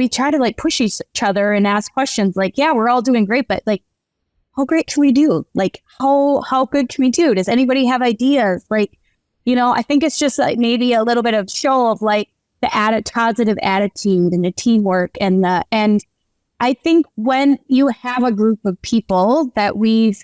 we try to like push each other and ask questions like, yeah, we're all doing great, but like, how great can we do? Like, how good can we do? Does anybody have ideas? Like, I think it's just like maybe a little bit of show of like the positive attitude and the teamwork and I think when you have a group of people that we've,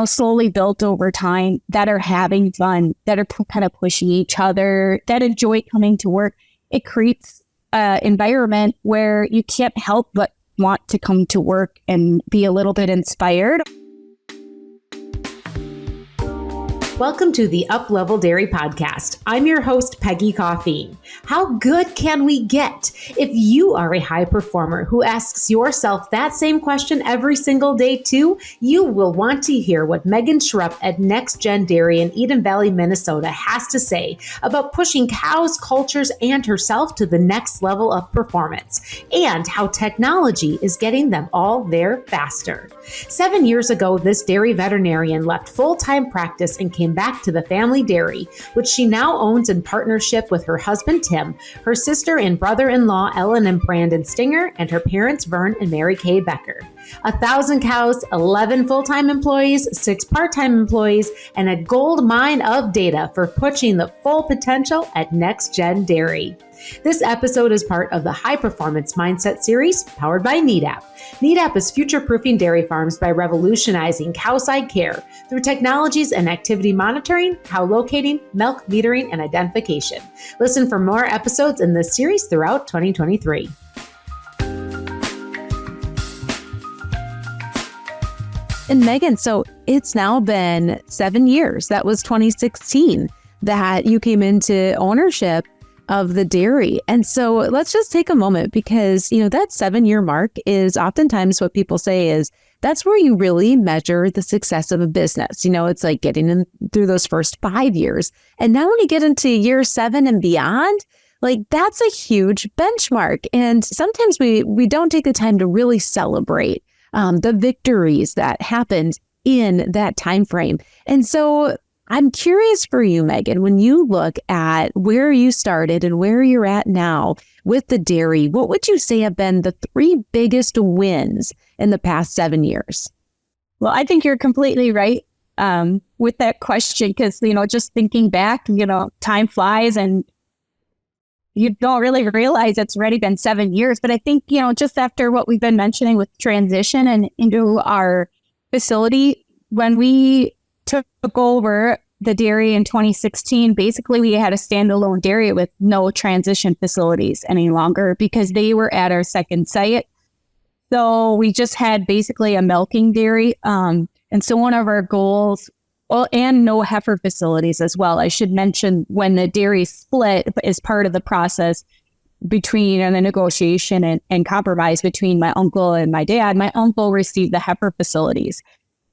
slowly built over time that are having fun, that are kind of pushing each other, that enjoy coming to work, it creates an environment where you can't help but want to come to work and be a little bit inspired. Welcome to the Up Level Dairy Podcast. I'm your host, Peggy Coffee. How good can we get? If you are a high performer who asks yourself that same question every single day too, you will want to hear what Megan Schrupp at NexGen Dairy in Eden Valley, Minnesota has to say about pushing cows, cultures, and herself to the next level of performance, and how technology is getting them all there faster. 7 years ago, this dairy veterinarian left full-time practice and came back to the family dairy, which she now owns in partnership with her husband, Tim, her sister and brother-in-law, Ellen and Brandon Stinger, and her parents, Vern and Mary Kay Becker. 1,000 cows, 11 full-time employees, 6 part-time employees, and a gold mine of data for pushing the full potential at NexGen Dairy. This episode is part of the High Performance Mindset series powered by Nedap. Nedap is future-proofing dairy farms by revolutionizing cowside care through technologies and activity monitoring, cow locating, milk metering, and identification. Listen for more episodes in this series throughout 2023. And Megan, so it's now been 7 years. That was 2016 that you came into ownership of the dairy. And so let's just take a moment because, that 7-year mark is oftentimes what people say is that's where you really measure the success of a business. It's like getting in through those first 5 years. And now when you get into year 7 and beyond, like that's a huge benchmark. And sometimes we don't take the time to really celebrate the victories that happened in that time frame. And so I'm curious for you, Megan, when you look at where you started and where you're at now with the dairy, what would you say have been the 3 biggest wins in the past 7 years? Well, I think you're completely right with that question because, just thinking back, time flies and you don't really realize it's already been 7 years. But I think, just after what we've been mentioning with transition and into our facility, when we took over the dairy in 2016, basically we had a standalone dairy with no transition facilities any longer because they were at our second site. So we just had basically a milking dairy. And so one of our goals, and no heifer facilities as well. I should mention when the dairy split is part of the process between and the negotiation and compromise between my uncle and my dad. My uncle received the heifer facilities.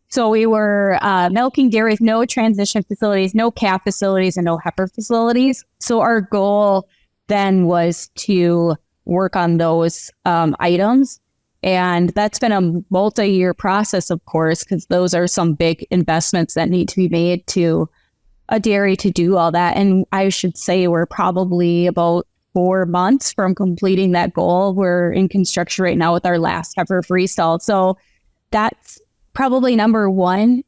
So we were milking dairies, no transition facilities, no calf facilities, and no heifer facilities. So our goal then was to work on those items. And that's been a multi-year process, of course, because those are some big investments that need to be made to a dairy to do all that. And I should say we're probably about 4 months from completing that goal. We're in construction right now with our last heifer freestall. So that's probably number one,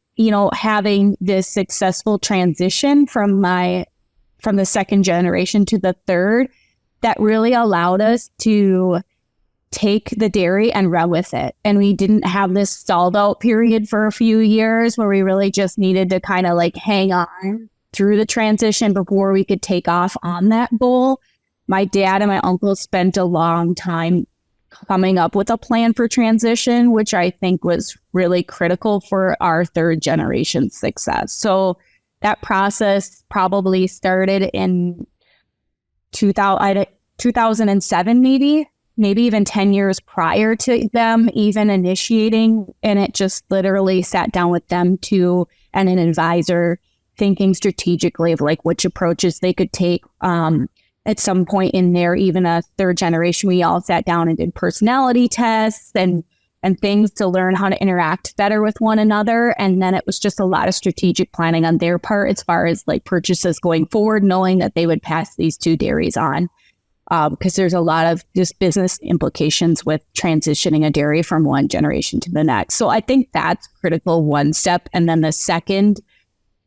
having this successful transition from the second generation to the third, that really allowed us to take the dairy and run with it. And we didn't have this stalled out period for a few years where we really just needed to kind of like hang on through the transition before we could take off on that goal. My dad and my uncle spent a long time coming up with a plan for transition, which I think was really critical for our third generation success. So that process probably started in 2007, maybe even 10 years prior to them even initiating. And it just literally sat down with them and an advisor thinking strategically of like which approaches they could take. At some point in there, even a third generation, we all sat down and did personality tests and things to learn how to interact better with one another. And then it was just a lot of strategic planning on their part as far as like purchases going forward, knowing that they would pass these 2 dairies on. because there's a lot of just business implications with transitioning a dairy from one generation to the next. So I think that's critical, one step. And then the second,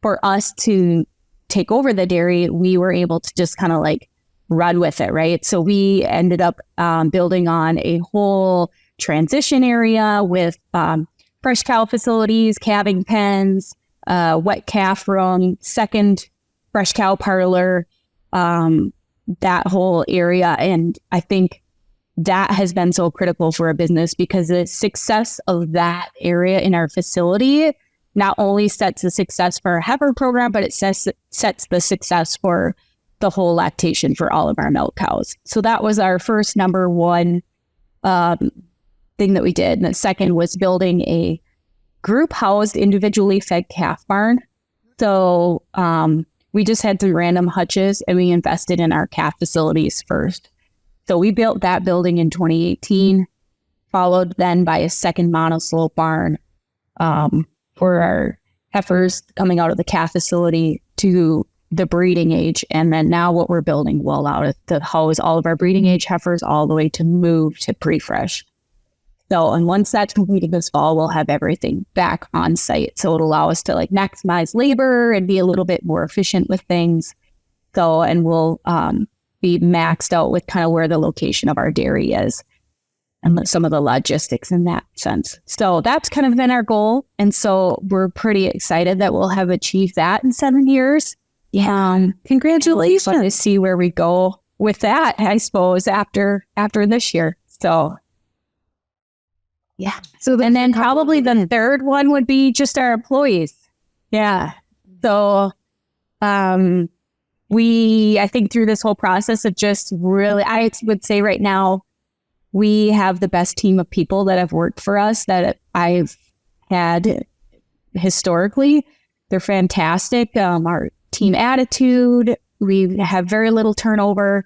for us to take over the dairy, we were able to just kind of like run with it, right? So we ended up building on a whole transition area with fresh cow facilities, calving pens, wet calf room, second fresh cow parlor, that whole area. And I think that has been so critical for a business because the success of that area in our facility not only sets the success for our heifer program, but it sets the success for the whole lactation for all of our milk cows. So that was our first number one thing that we did. And the second was building a group housed, individually fed calf barn. So we just had 3 random hutches and we invested in our calf facilities first. So we built that building in 2018, followed then by a second monoslope barn for our heifers coming out of the calf facility to the breeding age. And then now what we're building will allow us to house all of our breeding age heifers all the way to move to pre-fresh. So, and once that's completed this fall, we'll have everything back on site. So it'll allow us to like maximize labor and be a little bit more efficient with things. So, and we'll be maxed out with kind of where the location of our dairy is and some of the logistics in that sense. So that's kind of been our goal. And so we're pretty excited that we'll have achieved that in 7 years. Yeah. Congratulations. To see where we go with that, I suppose, after this year. So yeah. So and then probably the third one would be just our employees. Yeah. So I think through this whole process of just really, I would say right now, we have the best team of people that have worked for us that I've had historically. They're fantastic. Our team attitude, we have very little turnover.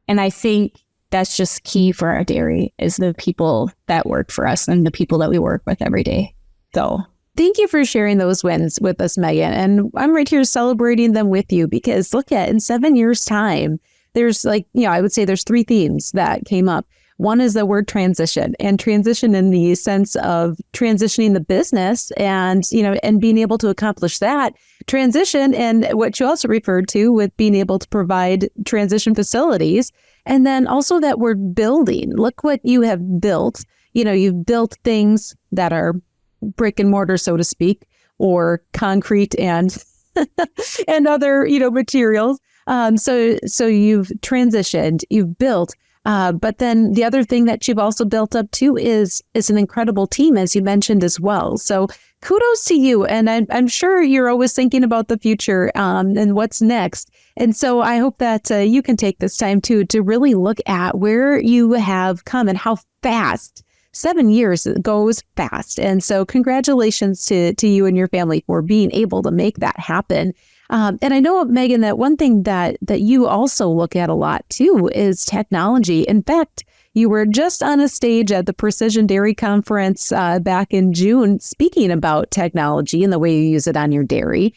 And I think that's just key for our dairy is the people that work for us and the people that we work with every day. So thank you for sharing those wins with us, Megan. And I'm right here celebrating them with you because look at in 7 years time, there's I would say there's 3 themes that came up. One is the word transition, and transition in the sense of transitioning the business and being able to accomplish that transition. And what you also referred to with being able to provide transition facilities. And then also that word building. Look what you have built. You've built things that are brick and mortar, so to speak, or concrete and and other, materials. So you've transitioned, you've built. But then the other thing that you've also built up too is an incredible team, as you mentioned as well. So kudos to you. And I'm sure you're always thinking about the future and what's next. And so I hope that you can take this time too to really look at where you have come and how fast 7 years goes fast. And so congratulations to you and your family for being able to make that happen. And I know, Megan, that one thing that you also look at a lot too is technology. In fact, you were just on a stage at the Precision Dairy Conference back in June speaking about technology and the way you use it on your dairy.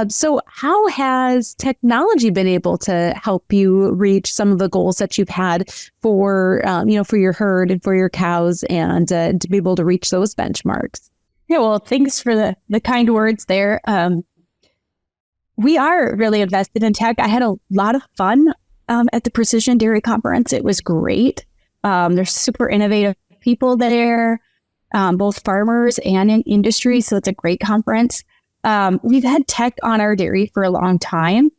So how has technology been able to help you reach some of the goals that you've had for your herd and for your cows and to be able to reach those benchmarks? Yeah, well, thanks for the kind words there. We are really invested in tech. I had a lot of fun at the Precision Dairy Conference. It was great. There's super innovative people there, both farmers and in industry. So it's a great conference. We've had tech on our dairy for a long time,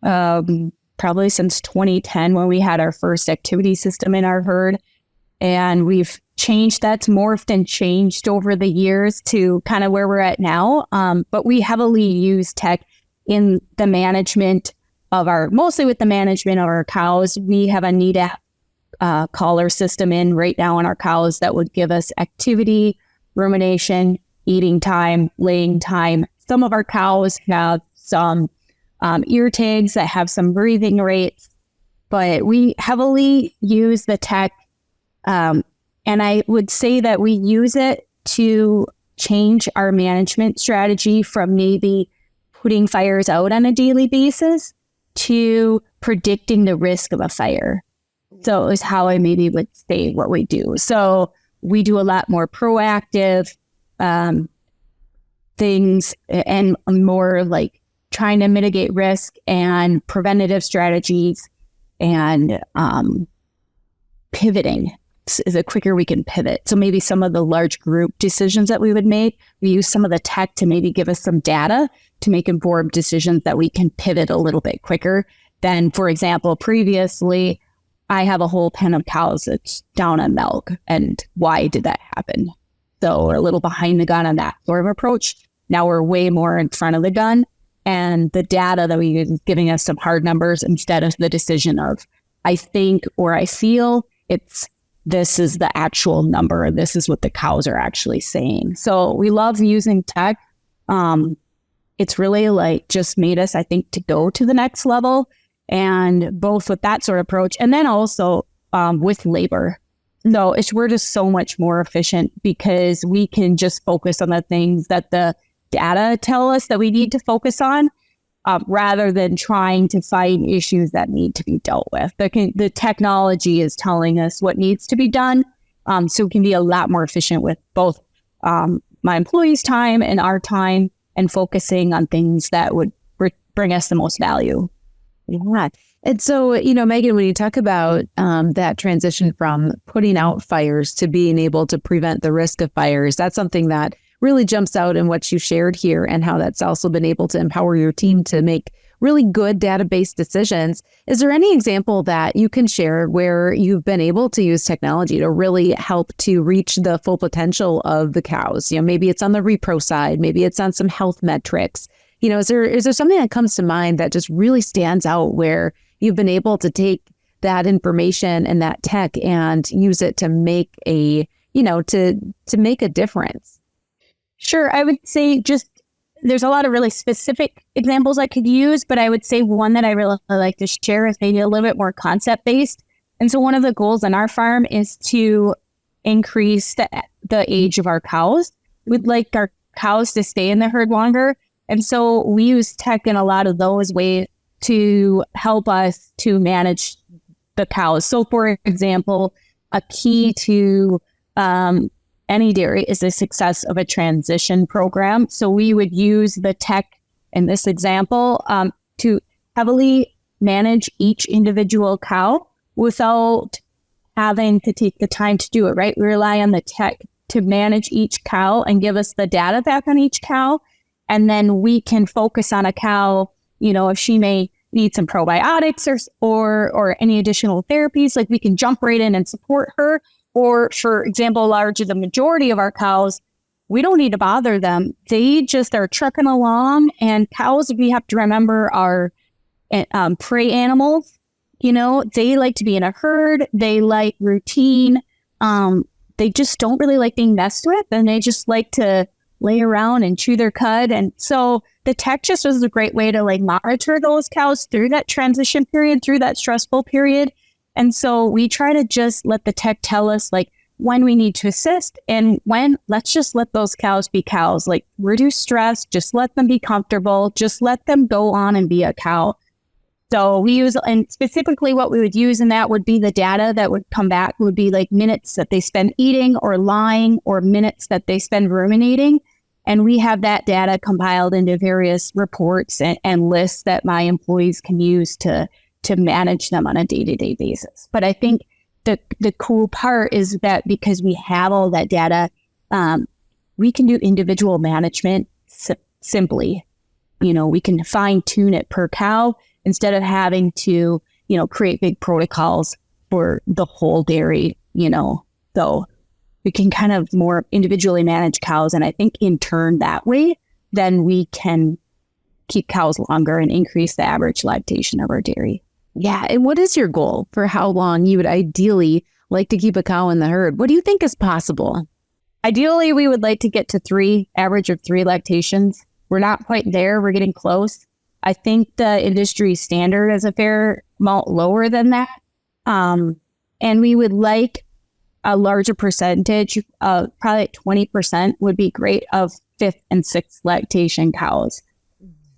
probably since 2010 when we had our first activity system in our herd. And we've changed, that's morphed and changed over the years to kind of where we're at now. But we heavily use tech in the management of mostly with the management of our cows. We have a Nedap collar system in right now on our cows that would give us activity, rumination, eating time, laying time. Some of our cows have some ear tags that have some breathing rates, but we heavily use the tech. And I would say that we use it to change our management strategy from maybe putting fires out on a daily basis to predicting the risk of a fire. So is how I maybe would say what we do. So we do a lot more proactive things and more like trying to mitigate risk and preventative strategies and pivoting is the quicker we can pivot. So maybe some of the large group decisions that we would make, we use some of the tech to maybe give us some data to make informed decisions that we can pivot a little bit quicker than, for example, previously, I have a whole pen of cows that's down on milk. And why did that happen? So we're a little behind the gun on that sort of approach. Now we're way more in front of the gun. And the data that we use is giving us some hard numbers instead of the decision of, I think or I feel. This is the actual number. This is what the cows are actually saying. So we love using tech. It's really like just made us, I think, to go to the next level, and both with that sort of approach and then also with labor. No, we're just so much more efficient because we can just focus on the things that the data tell us that we need to focus on, rather than trying to find issues that need to be dealt with. The technology is telling us what needs to be done, so we can be a lot more efficient with both my employees' time and our time, and focusing on things that would bring us the most value. Yeah. And so, Megan, when you talk about that transition from putting out fires to being able to prevent the risk of fires, that's something that really jumps out in what you shared here, and how that's also been able to empower your team to make really good database decisions. Is there any example that you can share where you've been able to use technology to really help to reach the full potential of the cows? Maybe it's on the repro side, maybe it's on some health metrics. Is there something that comes to mind that just really stands out where you've been able to take that information and that tech and use it to make to make a difference? Sure. I would say there's a lot of really specific examples I could use, but I would say one that I really like to share is maybe a little bit more concept based. And so one of the goals on our farm is to increase the age of our cows. We'd like our cows to stay in the herd longer. And so we use tech in a lot of those ways to help us to manage the cows. So for example, a key to any dairy is the success of a transition program. So we would use the tech in this example to heavily manage each individual cow without having to take the time to do it, right? We rely on the tech to manage each cow and give us the data back on each cow. And then we can focus on a cow, if she may need some probiotics or any additional therapies, like we can jump right in and support her. Or for example, the majority of our cows, we don't need to bother them. They just are trucking along, and cows, we have to remember, are prey animals. They like to be in a herd. They like routine. They just don't really like being messed with, and they just like to lay around and chew their cud. And so the tech just was a great way to monitor those cows through that transition period, through that stressful period. And so we try to just let the tech tell us when we need to assist, and let's just let those cows be cows, reduce stress, just let them be comfortable, just let them go on and be a cow. So we use, and specifically what we would use in that would be the data that would come back would be minutes that they spend eating or lying, or minutes that they spend ruminating. And we have that data compiled into various reports and lists that my employees can use to manage them on a day-to-day basis. But I think the cool part is that because we have all that data, we can do individual management simply. We can fine tune it per cow instead of having to, create big protocols for the whole dairy, so we can kind of more individually manage cows. And I think in turn that way, then we can keep cows longer and increase the average lactation of our dairy. Yeah. And what is your goal for how long you would ideally like to keep a cow in the herd? What do you think is possible? Ideally, we would like to get to average of 3 lactations. We're not quite there. We're getting close. I think the industry standard is a fair amount lower than that. And we would like a larger percentage, probably 20% would be great, of 5th and 6th lactation cows.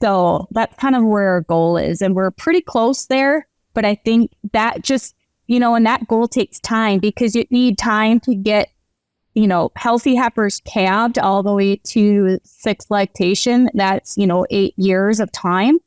So that's kind of where our goal is. And we're pretty close there. But I think that just, and that goal takes time because you need time to get, healthy heifers calved all the way to 6 lactation. That's, 8 years of time.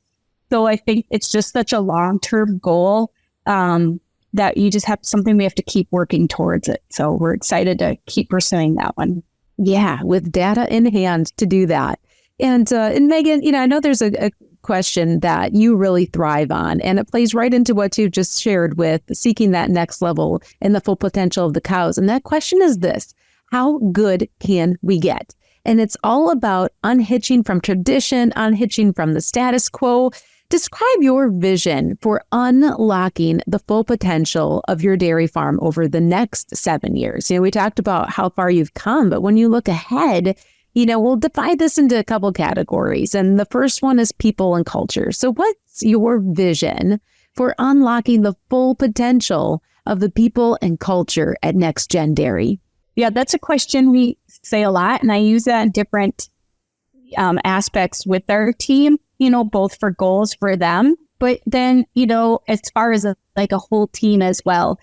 So I think it's just such a long-term goal that you just have something we have to keep working towards it. So we're excited to keep pursuing that one. Yeah, with data in hand to do that. And Megan, I know there's a question that you really thrive on, and it plays right into what you just shared with seeking that next level and the full potential of the cows. And that question is this: how good can we get? And it's all about unhitching from tradition, unhitching from the status quo. Describe your vision for unlocking the full potential of your dairy farm over the next 7 years. We talked about how far you've come, but when you look ahead, we'll divide this into a couple categories. And the first one is people and culture. So what's your vision for unlocking the full potential of the people and culture at NexGen Dairy? Yeah, that's a question we say a lot, and I use that in different aspects with our team, both for goals for them, but then, as far as a whole team as well.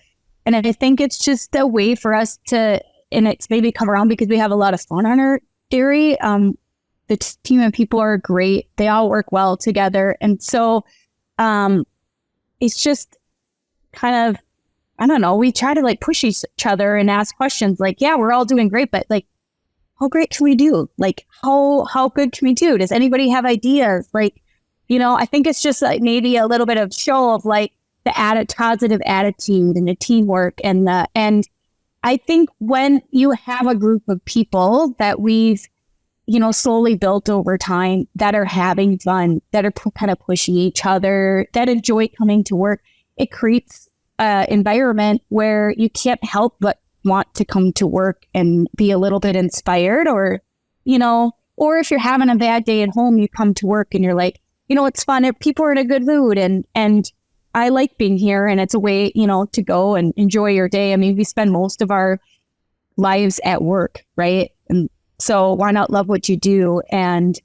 And I think it's just a way for us to, and it's maybe come around because we have a lot of fun on our dairy. The team of people are great. They all work well together. And so it's just kind of, I don't know, we try to push each other and ask questions yeah, we're all doing great, but how great can we do? How good can we do? Does anybody have ideas? I think it's just maybe a little bit of show of the positive attitude and the teamwork and I think when you have a group of people that we've, slowly built over time that are having fun, that are kind of pushing each other, that enjoy coming to work, it creates an environment where you can't help but want to come to work and be a little bit inspired, or if you're having a bad day at home, you come to work and you're it's fun. People are in a good mood and I like being here, and it's a way, to go and enjoy your day. I mean, we spend most of our lives at work, right? And so why not love what you do and,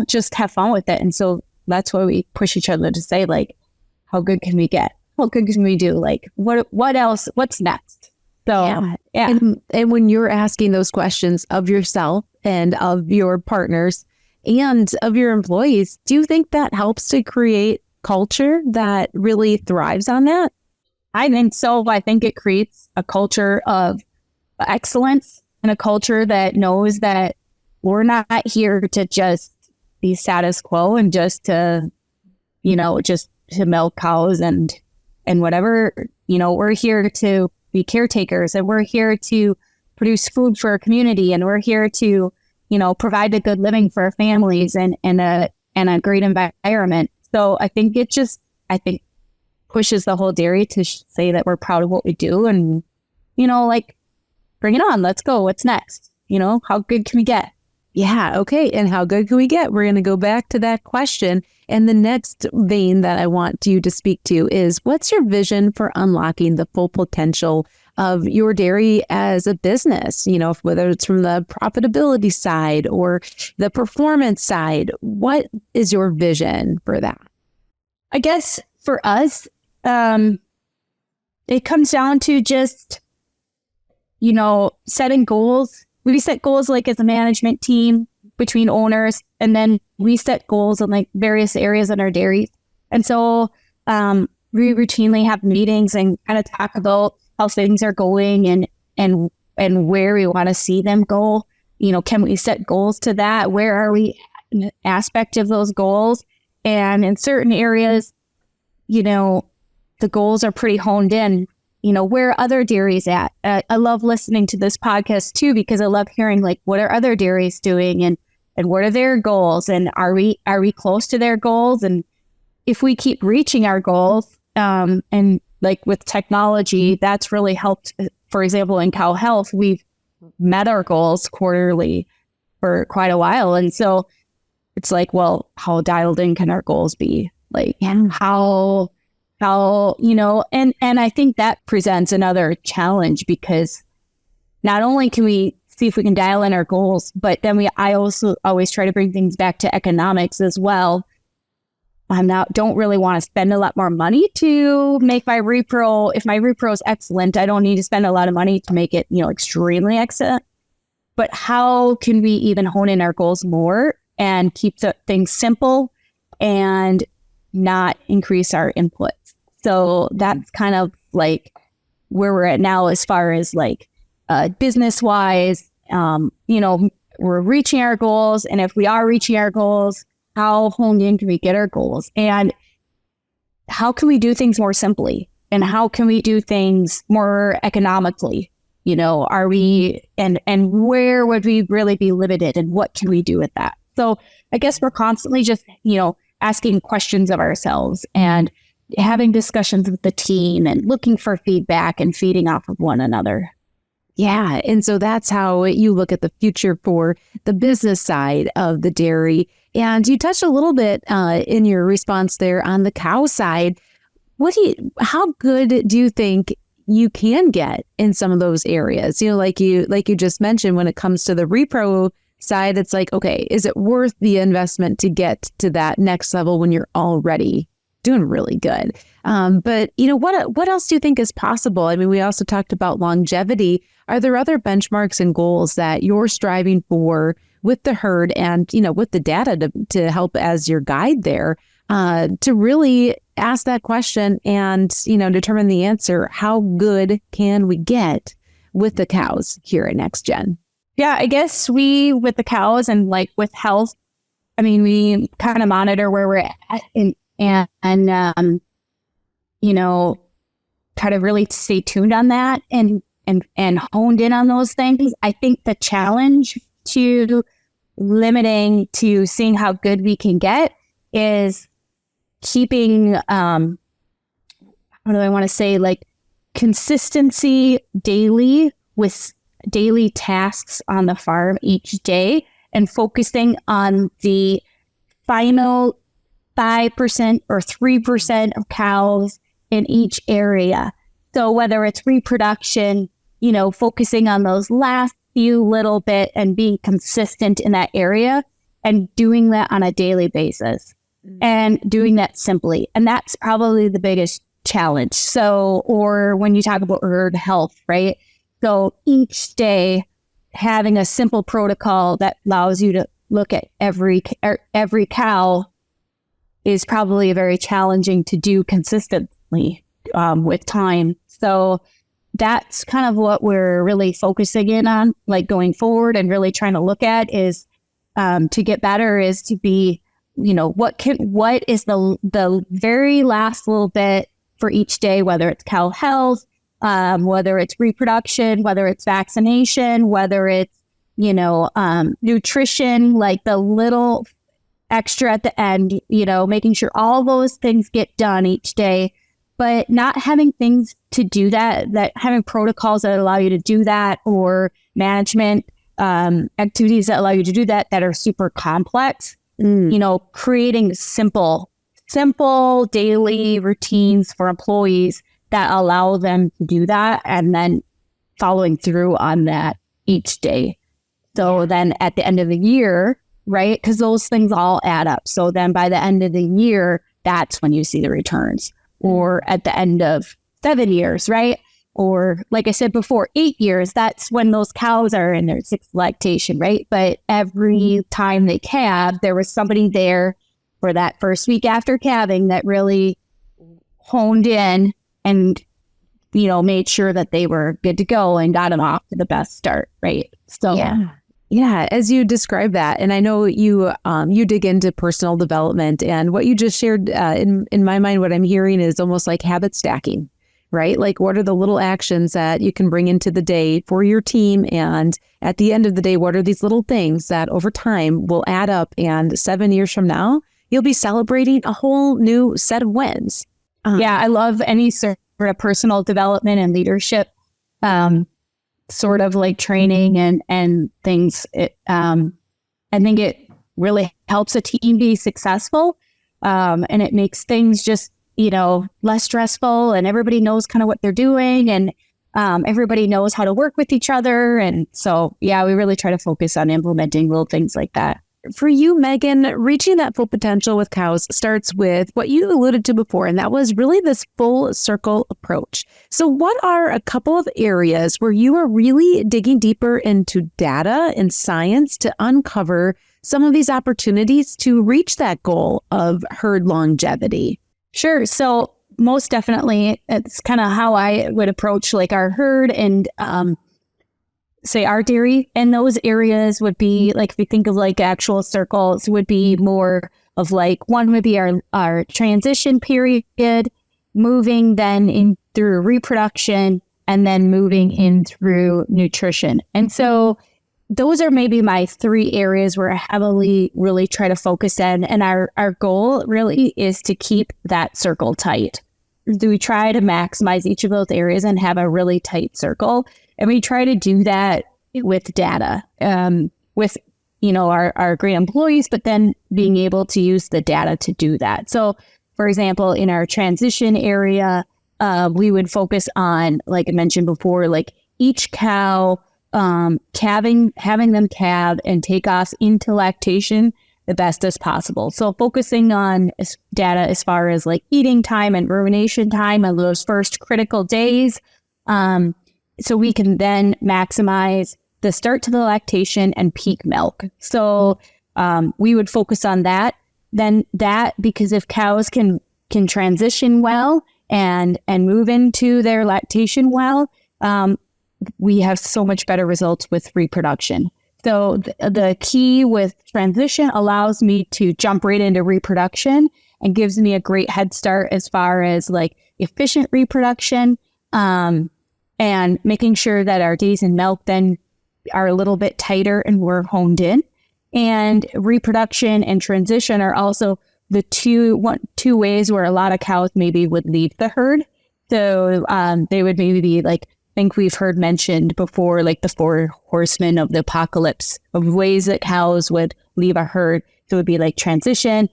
just have fun with it? And so that's why we push each other to say how good can we get? How good can we do? What else? What's next? So, yeah. And when you're asking those questions of yourself and of your partners and of your employees, do you think that helps to create culture that really thrives on that? I think so. I think it creates a culture of excellence and a culture that knows that we're not here to just be status quo and just to milk cows and whatever. We're here to be caretakers, and we're here to produce food for our community, and we're here to provide a good living for our families and a great environment. So I think it pushes the whole dairy to say that we're proud of what we do and, bring it on. Let's go. What's next? How good can we get? Yeah. Okay. And how good can we get? We're going to go back to that question. And the next vein that I want you to speak to is, what's your vision for unlocking the full potential of your dairy as a business? Whether it's from the profitability side or the performance side, what is your vision for that? I guess for us, it comes down to just, setting goals. We set goals as a management team between owners, and then we set goals in various areas in our dairy. And so we routinely have meetings and kind of talk about how things are going and where we want to see them go. Can we set goals to that? Where are we in an aspect of those goals? And in certain areas, the goals are pretty honed in. Where are other dairies at? I love listening to this podcast too, because I love hearing what are other dairies doing and what are their goals, and are we close to their goals? And if we keep reaching our goals, and with technology, that's really helped. For example, in cow health, we've met our goals quarterly for quite a while, and so it's well, how dialed in can our goals be? How and I think that presents another challenge, because not only can we see if we can dial in our goals, but then I also always try to bring things back to economics as well. don't really want to spend a lot more money to make my repro. If my repro is excellent, I don't need to spend a lot of money to make it, extremely excellent. But how can we even hone in our goals more and keep the things simple and not increase our inputs? So that's kind of like where we're at now as far as like business wise. We're reaching our goals, and if we are reaching our goals, how honed in can we get our goals, and how can we do things more simply, and how can we do things more economically? Are we, and where would we really be limited, and what can we do with that? So I guess we're constantly just, asking questions of ourselves and having discussions with the team and looking for feedback and feeding off of one another. Yeah. And so that's how you look at the future for the business side of the dairy. And you touched a little bit in your response there on the cow side. How good do you think you can get in some of those areas? Like you just mentioned, when it comes to the repro side, it's like, okay, is it worth the investment to get to that next level when you're already doing really good? But what else do you think is possible? I mean, we also talked about longevity. Are there other benchmarks and goals that you're striving for with the herd and, with the data to help as your guide there, to really ask that question and, determine the answer? How good can we get with the cows here at NexGen? Yeah, I guess with the cows and like with health, I mean, we kind of monitor where we're at and try to really stay tuned on that and honed in on those things. I think the challenge to limiting to seeing how good we can get is keeping, what do I want to say, like consistency daily with daily tasks on the farm each day and focusing on the final 5% or 3% of cows in each area. So whether it's reproduction, focusing on those last few little bit and being consistent in that area and doing that on a daily basis and doing that simply. And that's probably the biggest challenge. So, or when you talk about herd health, right? So each day having a simple protocol that allows you to look at every cow is probably very challenging to do consistently with time. So that's kind of what we're really focusing in on, like going forward and really trying to look at is to get better is to be, what is the very last little bit for each day, whether it's cow health, whether it's reproduction, whether it's vaccination, whether it's, nutrition, like the little extra at the end, making sure all those things get done each day, but not having things to do that having protocols that allow you to do that or management activities that allow you to do that are super complex, creating simple daily routines for employees that allow them to do that and then following through on that each day. So then at the end of the year, right? Because those things all add up. So then by the end of the year, that's when you see the returns. Or at the end of 7 years, right? Or like I said before, 8 years, that's when those cows are in their 6th lactation, right? But every time they calve, there was somebody there for that first week after calving that really honed in and, made sure that they were good to go and got them off to the best start, right? So Yeah, as you describe that, and I know you dig into personal development, and what you just shared in my mind, what I'm hearing is almost like habit stacking, right? Like what are the little actions that you can bring into the day for your team, and at the end of the day, what are these little things that over time will add up, and 7 years from now, you'll be celebrating a whole new set of wins. Yeah, I love any sort of personal development and leadership sort of like training and things. I think it really helps a team be successful. And it makes things just, less stressful, and everybody knows kind of what they're doing, and everybody knows how to work with each other. And so, yeah, we really try to focus on implementing little things like that. for you, Megan, reaching that full potential with cows starts with what you alluded to before, and that was really this full circle approach. So what are a couple of areas where you are really digging deeper into data and science to uncover some of these opportunities to reach that goal of herd longevity? Sure. So most definitely, it's kind of how I would approach like our herd and say our dairy. And those areas would be like, if you think of like actual circles, would be more of like, one would be our transition period, moving then in through reproduction, and then moving in through nutrition. And so those are maybe my three areas where I heavily really try to focus in. And our goal really is to keep that circle tight. Do we try to maximize each of those areas and have a really tight circle? And we try to do that with data, with, our great employees, but then being able to use the data to do that. So, for example, in our transition area, we would focus on, like I mentioned before, like each cow, having them calve and take off into lactation the best as possible. So focusing on data as far as like eating time and rumination time on those first critical days. So we can then maximize the start to the lactation and peak milk. So we would focus on that. Then that, because if cows can transition well and move into their lactation well, we have so much better results with reproduction. So the key with transition allows me to jump right into reproduction and gives me a great head start as far as like efficient reproduction, and making sure that our days in milk then are a little bit tighter and we're honed in. And reproduction and transition are also the two ways where a lot of cows maybe would leave the herd. So they would maybe be like, I think we've heard mentioned before, like the 4 horsemen of the apocalypse of ways that cows would leave a herd. So it would be like transition,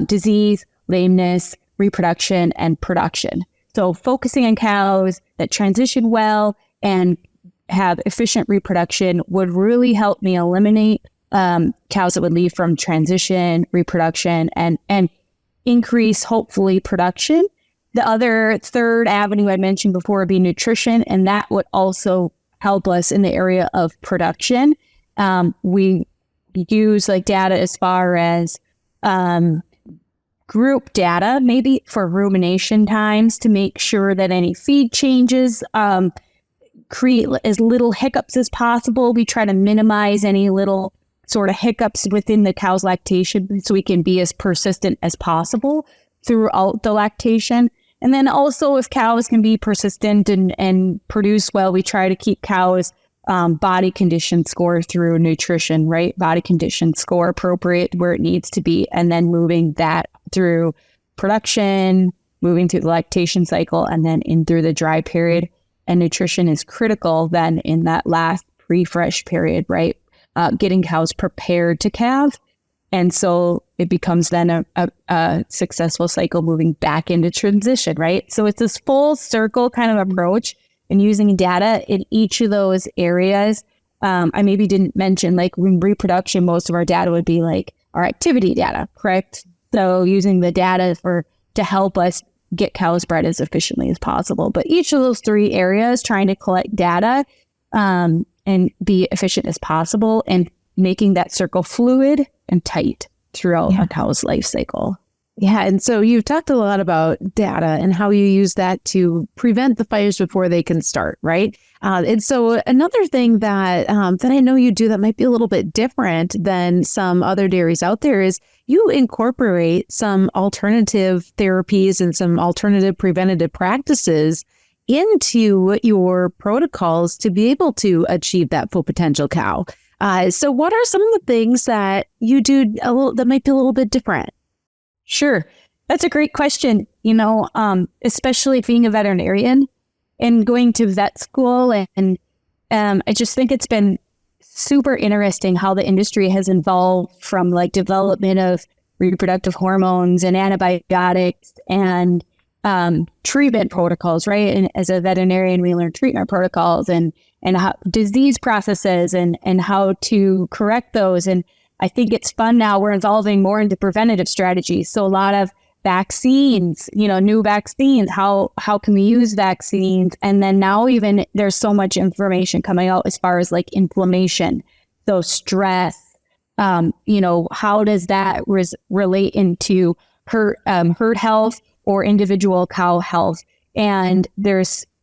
disease, lameness, reproduction, and production. So focusing on cows that transition well and have efficient reproduction would really help me eliminate cows that would leave from transition, reproduction, and increase, hopefully, production. The other third avenue I mentioned before would be nutrition, and that would also help us in the area of production. We use like data as far as group data, maybe for rumination times, to make sure that any feed changes create as little hiccups as possible. We try to minimize any little sort of hiccups within the cow's lactation so we can be as persistent as possible throughout the lactation. And then also, if cows can be persistent and produce well, we try to keep cows' body condition score through nutrition, right? Body condition score appropriate where it needs to be, and then moving that through production, moving through the lactation cycle, and then in through the dry period. And nutrition is critical then in that last pre-fresh period, right? Getting cows prepared to calve. And so it becomes then a successful cycle moving back into transition, right? So it's this full circle kind of approach, and using data in each of those areas. I maybe didn't mention, like in reproduction, most of our data would be like our activity data, correct? So using the data to help us get cows bred as efficiently as possible. But each of those 3 areas, trying to collect data and be efficient as possible, and making that circle fluid and tight throughout a cow's life cycle. Yeah. And so you've talked a lot about data and how you use that to prevent the fires before they can start, right? And so another thing that I know you do that might be a little bit different than some other dairies out there is you incorporate some alternative therapies and some alternative preventative practices into your protocols to be able to achieve that full potential cow. So what are some of the things that you do that might be a little bit different? Sure. That's a great question. Especially being a veterinarian and going to vet school. And I just think it's been super interesting how the industry has evolved from like development of reproductive hormones and antibiotics and treatment protocols, right? And as a veterinarian, we learn treatment protocols and how disease processes and how to correct those. And I think it's fun now. We're evolving more into preventative strategies. So a lot of vaccines, new vaccines, how can we use vaccines? And then now even there's so much information coming out as far as like inflammation. So stress, how does that relate into herd health or individual cow health? And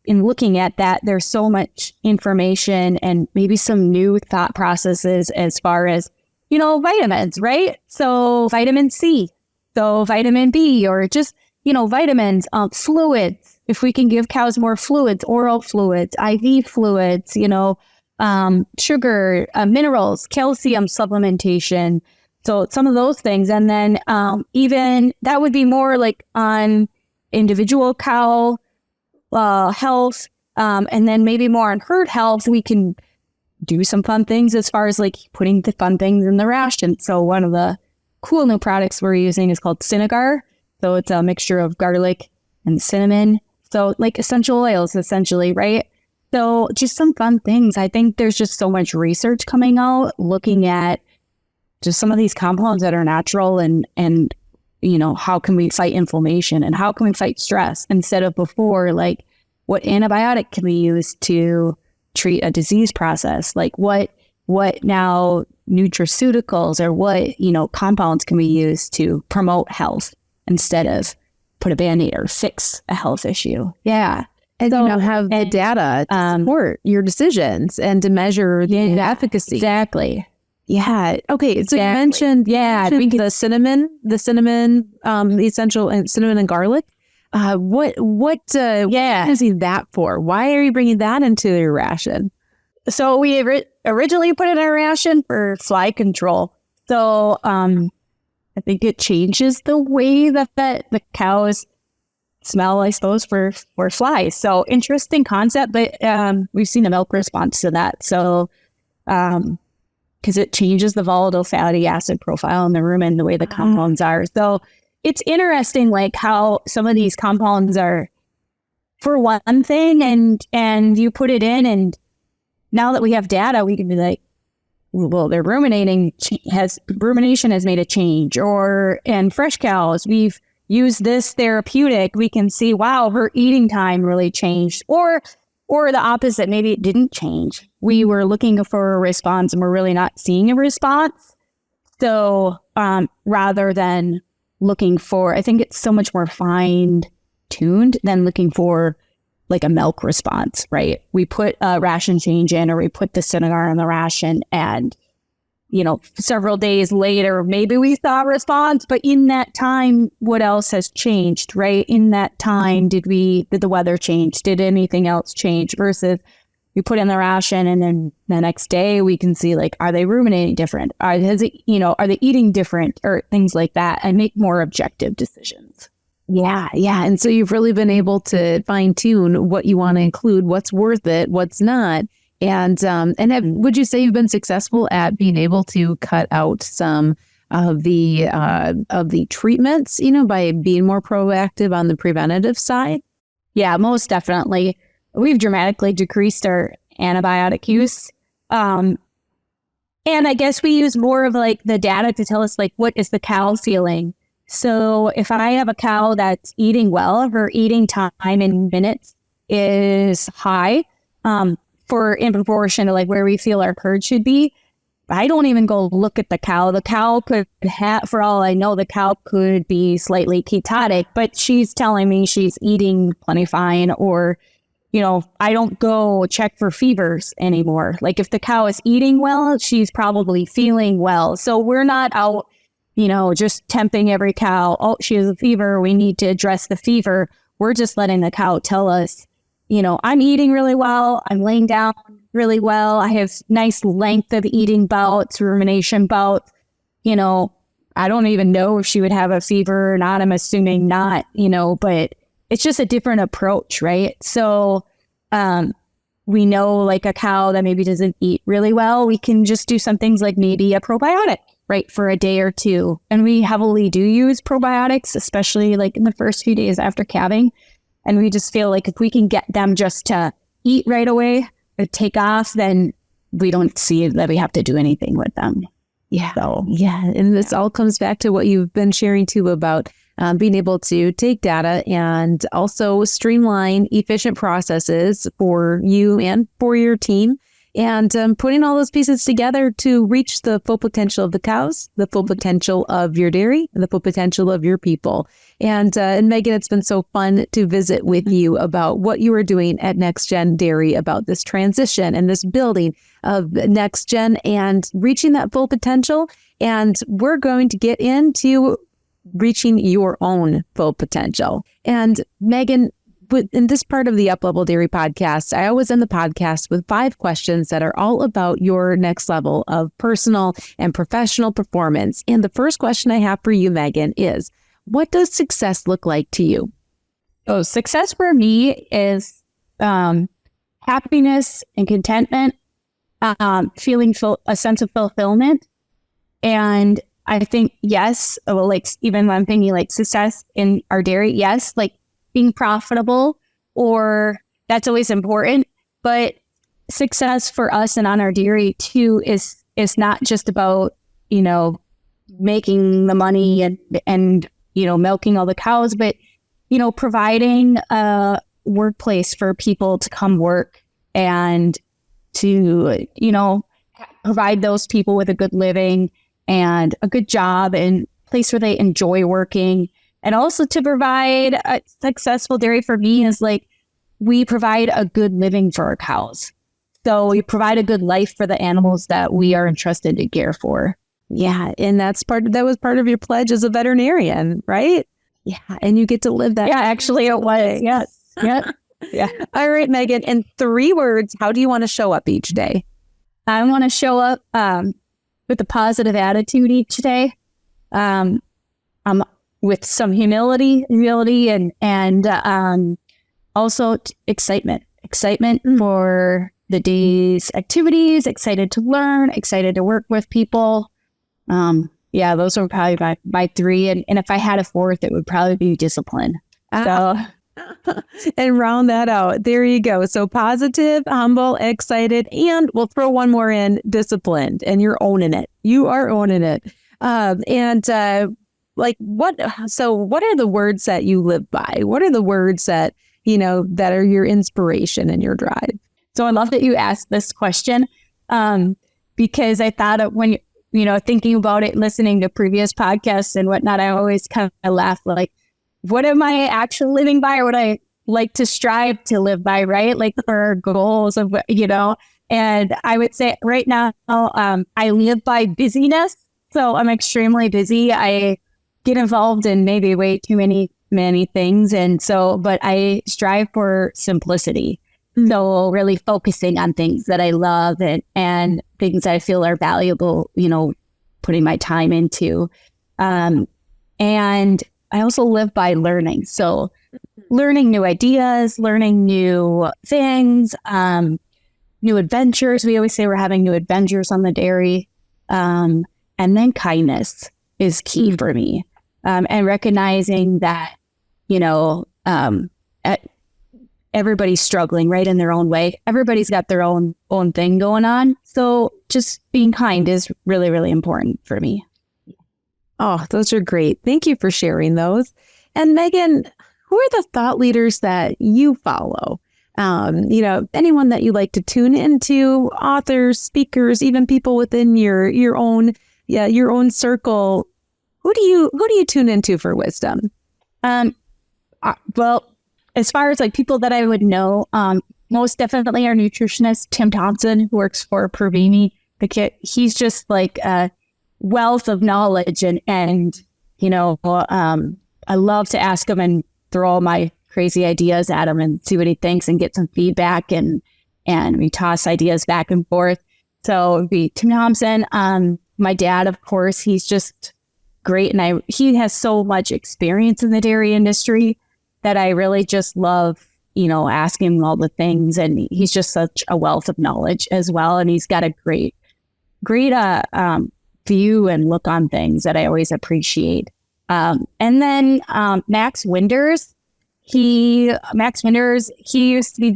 in looking at that, there's so much information and maybe some new thought processes as far as, vitamins, right? So vitamin C, so vitamin B, or just, vitamins, fluids. If we can give cows more fluids, oral fluids, IV fluids, sugar, minerals, calcium supplementation. So some of those things. And then even that would be more like on individual cow health. And then maybe more on herd health, we can do some fun things as far as like putting the fun things in the ration. So one of the cool new products we're using is called Cinegar. So it's a mixture of garlic and cinnamon. So like essential oils, essentially, right? So just some fun things. I think there's just so much research coming out looking at just some of these compounds that are natural and how can we fight inflammation and how can we fight stress instead of before, like what antibiotic can we use to treat a disease process? Like what now nutraceuticals or what, compounds can we use to promote health instead of put a Band-Aid or fix a health issue? Yeah. And have the data to support your decisions and to measure the efficacy. Exactly. Yeah. Okay. So you mentioned, the cinnamon, the essential and cinnamon and garlic. What is that for? Why are you bringing that into your ration? So we originally put it in our ration for fly control. So I think it changes the way that the cows smell, I suppose, for flies. So interesting concept, but we've seen a milk response to that. So because it changes the volatile fatty acid profile in the rumen, the way the compounds are. So it's interesting, like how some of these compounds are for one thing, and you put it in, and now that we have data, we can be like, well, their rumination has made a change, or in fresh cows, we've used this therapeutic. We can see, wow, her eating time really changed, or the opposite, maybe it didn't change. We were looking for a response and we're really not seeing a response. So rather than looking for, I think it's so much more fine-tuned than looking for like a milk response, right? We put a ration change in, or we put the Cinegar in the ration, and several days later, maybe we saw a response, but in that time, what else has changed, right? In that time, did the weather change? Did anything else change? Versus we put in the ration, and then the next day we can see, like, are they ruminating different? Are they eating different, or things like that, and make more objective decisions. Yeah. And so you've really been able to fine tune what you want to include, what's worth it, what's not. And would you say you've been successful at being able to cut out some of the treatments, by being more proactive on the preventative side? Yeah, most definitely. We've dramatically decreased our antibiotic use. And I guess we use more of like the data to tell us like, what is the cow feeling? So if I have a cow that's eating well, her eating time in minutes is high, in proportion to like where we feel our herd should be. I don't even go look at the cow. The cow could have, for all I know, the cow could be slightly ketotic, but she's telling me she's eating plenty fine, or, I don't go check for fevers anymore. Like if the cow is eating well, she's probably feeling well. So we're not out, just tempting every cow. Oh, she has a fever. We need to address the fever. We're just letting the cow tell us, I'm eating really well. I'm laying down really well. I have nice length of eating bouts, rumination bouts. I don't even know if she would have a fever or not. I'm assuming not, but it's just a different approach, right? So we know like a cow that maybe doesn't eat really well, we can just do some things like maybe a probiotic, right, for a day or two. And we heavily do use probiotics, especially like in the first few days after calving. And we just feel like if we can get them just to eat right away or take off, then we don't see that we have to do anything with them. Yeah. So, Yeah. And this all comes back to what you've been sharing too about being able to take data and also streamline efficient processes for you and for your team, and putting all those pieces together to reach the full potential of the cows, the full potential of your dairy, and the full potential of your people. And Megan, it's been so fun to visit with you about what you are doing at NexGen Dairy, about this transition and this building of NexGen and reaching that full potential. And we're going to get into reaching your own full potential. And Megan, in this part of the Uplevel Dairy podcast, I always end the podcast with 5 questions that are all about your next level of personal and professional performance. And the first question I have for you, Megan, is, what does success look like to you? so success for me is happiness and contentment, feeling a sense of fulfillment. And I think, yes, well, like, even when I'm thinking like success in our dairy, yes, like being profitable, or that's always important. But success for us and on our dairy too is not just about, making the money and milking all the cows, but, providing a workplace for people to come work and to, provide those people with a good living and a good job and place where they enjoy working. And also to provide a successful dairy for me is like, we provide a good living for our cows. So we provide a good life for the animals that we are entrusted to care for. Yeah. And that was part of your pledge as a veterinarian, right? Yeah. And you get to live that. Yeah, actually it was. Yes. Yeah. Yeah. All right, Megan, in 3 words, how do you want to show up each day? I want to show up with a positive attitude each day. With some humility and also excitement for the day's activities, excited to learn, excited to work with people. Yeah, those are probably my 3. And if I had a 4th, it would probably be discipline. So, and round that out. There you go. So positive, humble, excited, and we'll throw one more in, disciplined. And you're owning it. You are owning it. What are the words that you live by? What are the words that, that are your inspiration and your drive? So I love that you asked this question, because I thought of when, thinking about it, listening to previous podcasts and whatnot, I always kind of laugh like, what am I actually living by, or what I like to strive to live by, right? Like for goals of, and I would say right now, I live by busyness. So I'm extremely busy. I get involved in maybe way too many things. And so, but I strive for simplicity. So really focusing on things that I love and things that I feel are valuable, putting my time into. And I also live by learning. So learning new ideas, learning new things, new adventures. We always say we're having new adventures on the dairy. And then kindness is key for me. And recognizing that, everybody's struggling right in their own way. Everybody's got their own thing going on. So just being kind is really, really important for me. Oh, those are great. Thank you for sharing those. And Megan, who are the thought leaders that you follow? Anyone that you like to tune into, authors, speakers, even people within your own circle. Who do you tune into for wisdom? Well, as far as like people that I would know, most definitely our nutritionist, Tim Thompson, who works for Provimi. He's just like a wealth of knowledge and I love to ask him and throw all my crazy ideas at him and see what he thinks and get some feedback and we toss ideas back and forth. So it'd be Tim Thompson. My dad, of course, he's just great. And he has so much experience in the dairy industry that I really just love, asking him all the things. And he's just such a wealth of knowledge as well. And he's got a great view and look on things that I always appreciate. And then Max Winders, he used to be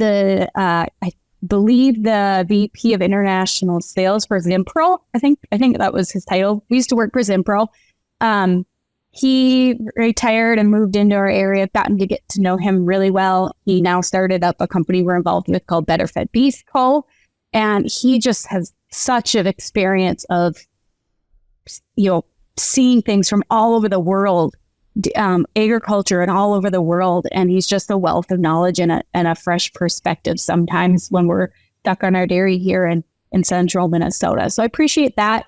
believe the VP of International Sales for Zimpro. I think that was his title. We used to work for Zimpro. He retired and moved into our area. I've gotten to get to know him really well. He now started up a company we're involved with called Better Fed Beef Co. And he just has such an experience of, seeing things from all over the world, agriculture and all over the world. And he's just a wealth of knowledge and a fresh perspective sometimes when we're stuck on our dairy here in central Minnesota. So I appreciate that.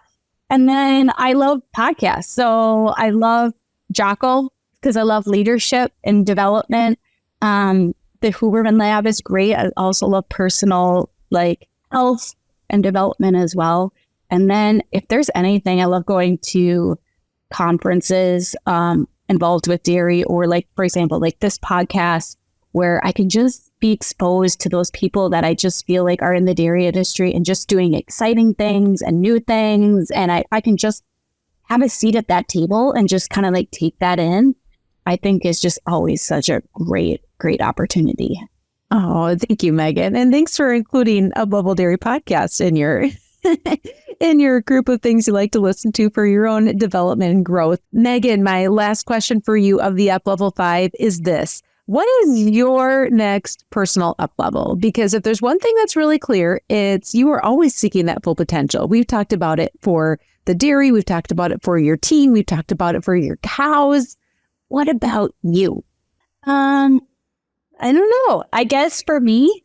And then I love podcasts. So I love Jocko because I love leadership and development. The Huberman Lab is great. I also love personal health and development as well. And then if there's anything, I love going to conferences involved with dairy, or for example, this podcast where I can just be exposed to those people that I just feel like are in the dairy industry and just doing exciting things and new things. And I can just have a seat at that table and just kind of take that in. I think is just always such a great opportunity. Oh, thank you, Megan. And thanks for including Up Level Dairy podcast in your in your group of things you like to listen to for your own development and growth. Megan, my last question for you of the Up Level 5 is this. What is your next personal up level? Because if there's one thing that's really clear, it's you are always seeking that full potential. We've talked about it for the dairy. We've talked about it for your team. We've talked about it for your cows. What about you? I don't know. I guess for me,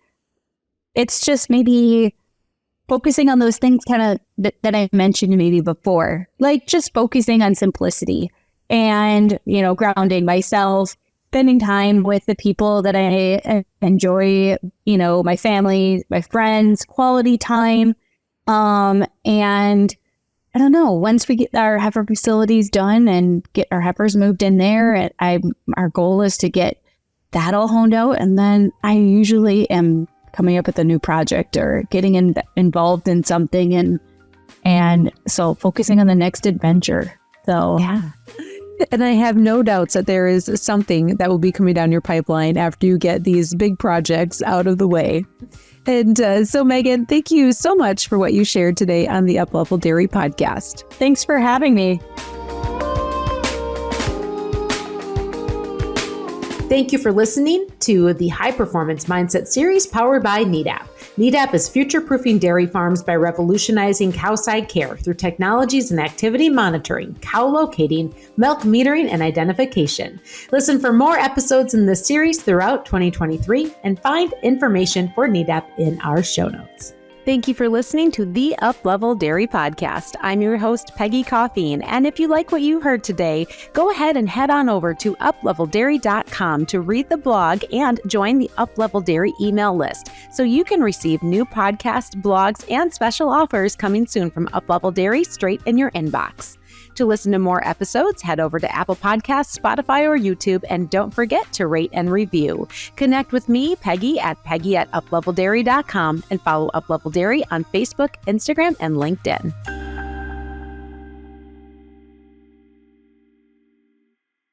it's just maybe focusing on those things kind of that I mentioned maybe before, just focusing on simplicity and, grounding myself, spending time with the people that I enjoy, my family, my friends, quality time. And I don't know, once we get our heifer facilities done and get our heifers moved in there, our goal is to get that all honed out. And then I usually am coming up with a new project or getting involved in something. And so focusing on the next adventure. So yeah. And I have no doubts that there is something that will be coming down your pipeline after you get these big projects out of the way. And so, Megan, thank you so much for what you shared today on the Up Level Dairy podcast. Thanks for having me. Thank you for listening to the High Performance Mindset series powered by Nedap. Nedap is future-proofing dairy farms by revolutionizing cowside care through technologies and activity monitoring, cow locating, milk metering, and identification. Listen for more episodes in this series throughout 2023 and find information for Nedap in our show notes. Thank you for listening to the Up Level Dairy Podcast. I'm your host, Peggy Coffeen. And if you like what you heard today, go ahead and head on over to upleveldairy.com to read the blog and join the Up Level Dairy email list so you can receive new podcasts, blogs, and special offers coming soon from Up Level Dairy straight in your inbox. To listen to more episodes, head over to Apple Podcasts, Spotify, or YouTube, and don't forget to rate and review. Connect with me, Peggy at upleveldairy.com, and follow Up Level Dairy on Facebook, Instagram, and LinkedIn.